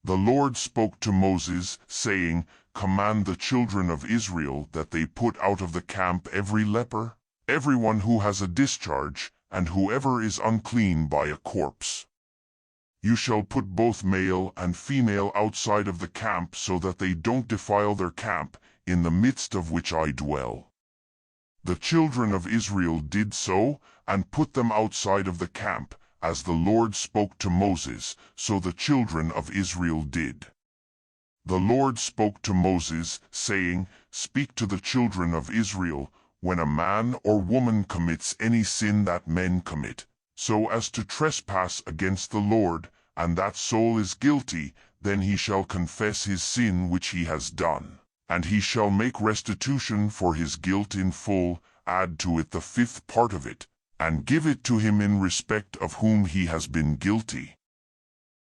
The Lord spoke to Moses, saying, Command the children of Israel that they put out of the camp every leper, everyone who has a discharge, and whoever is unclean by a corpse. You shall put both male and female outside of the camp so that they don't defile their camp, in the midst of which I dwell. The children of Israel did so, and put them outside of the camp, as the Lord spoke to Moses, so the children of Israel did. The Lord spoke to Moses, saying, Speak to the children of Israel, when a man or woman commits any sin that men commit, so as to trespass against the Lord, and that soul is guilty, then he shall confess his sin which he has done, and he shall make restitution for his guilt in full, add to it the fifth part of it, and give it to him in respect of whom he has been guilty.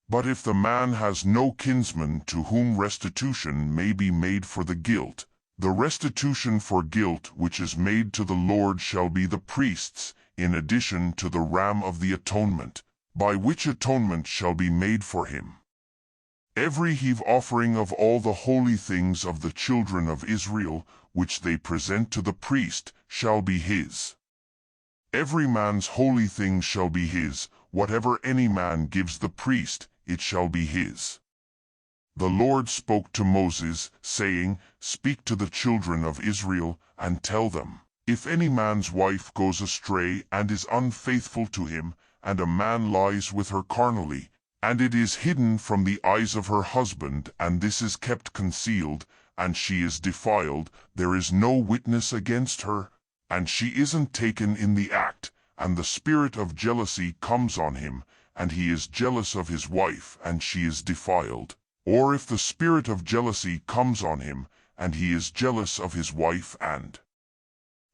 But if the man has no kinsman to whom restitution may be made for the guilt, the restitution for guilt which is made to the Lord shall be the priest's, in addition to the ram of the atonement, by which atonement shall be made for him. Every heave offering of all the holy things of the children of Israel, which they present to the priest, shall be his. Every man's holy thing shall be his, whatever any man gives the priest, it shall be his. The Lord spoke to Moses, saying, Speak to the children of Israel, and tell them, If any man's wife goes astray and is unfaithful to him, and a man lies with her carnally, and it is hidden from the eyes of her husband, and this is kept concealed, and she is defiled, there is no witness against her, and she isn't taken in the act, and the spirit of jealousy comes on him, and he is jealous of his wife, and she is defiled. Or if the spirit of jealousy comes on him, and he is jealous of his wife, and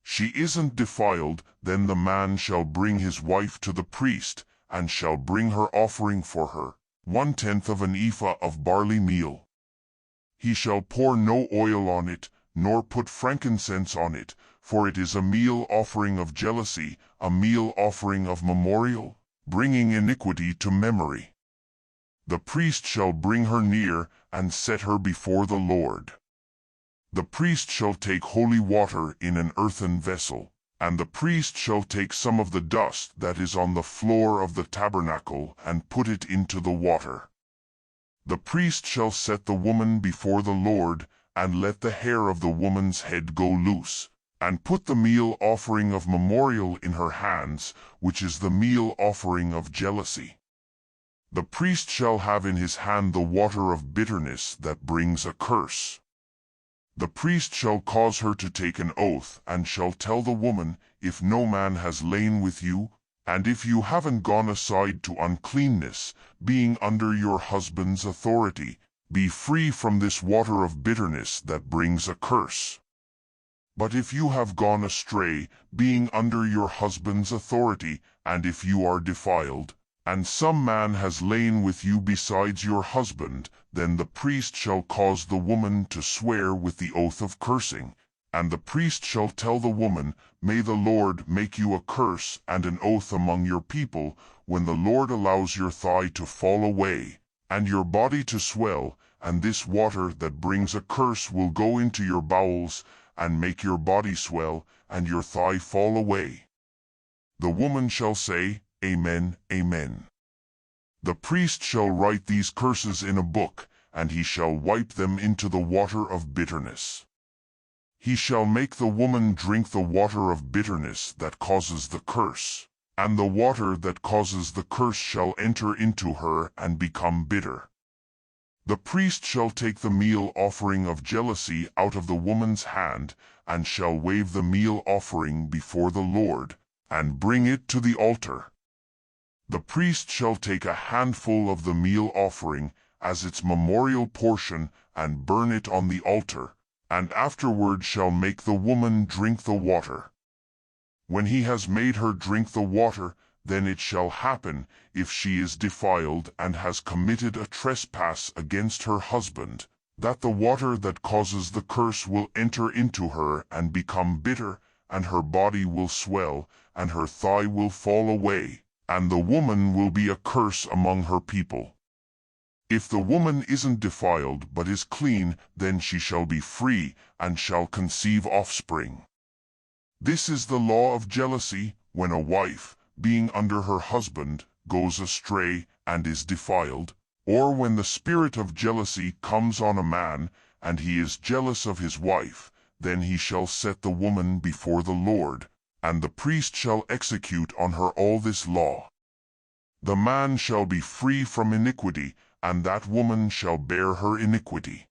she isn't defiled, then the man shall bring his wife to the priest, and shall bring her offering for her, 1/10 of an ephah of barley meal. He shall pour no oil on it, nor put frankincense on it, for it is a meal offering of jealousy, a meal offering of memorial, bringing iniquity to memory. The priest shall bring her near, and set her before the Lord. The priest shall take holy water in an earthen vessel, and the priest shall take some of the dust that is on the floor of the tabernacle, and put it into the water. The priest shall set the woman before the Lord, and let the hair of the woman's head go loose, and put the meal offering of memorial in her hands, which is the meal offering of jealousy. The priest shall have in his hand the water of bitterness that brings a curse. The priest shall cause her to take an oath, and shall tell the woman, If no man has lain with you, and if you haven't gone aside to uncleanness, being under your husband's authority, be free from this water of bitterness that brings a curse. But if you have gone astray, being under your husband's authority, and if you are defiled, and some man has lain with you besides your husband, then the priest shall cause the woman to swear with the oath of cursing, and the priest shall tell the woman, May the Lord make you a curse and an oath among your people, when the Lord allows your thigh to fall away, and your body to swell, and this water that brings a curse will go into your bowels, and make your body swell, and your thigh fall away. The woman shall say, Amen, Amen. The priest shall write these curses in a book, and he shall wipe them into the water of bitterness. He shall make the woman drink the water of bitterness that causes the curse, and the water that causes the curse shall enter into her and become bitter. The priest shall take the meal offering of jealousy out of the woman's hand, and shall wave the meal offering before the Lord, and bring it to the altar. The priest shall take a handful of the meal offering as its memorial portion, and burn it on the altar, and afterward shall make the woman drink the water. When he has made her drink the water, then it shall happen, if she is defiled and has committed a trespass against her husband, that the water that causes the curse will enter into her and become bitter, and her body will swell, and her thigh will fall away, and the woman will be a curse among her people. If the woman isn't defiled but is clean, then she shall be free, and shall conceive offspring. This is the law of jealousy, when a wife, being under her husband, goes astray, and is defiled, or when the spirit of jealousy comes on a man, and he is jealous of his wife, then he shall set the woman before the Lord, and the priest shall execute on her all this law. The man shall be free from iniquity, and that woman shall bear her iniquity.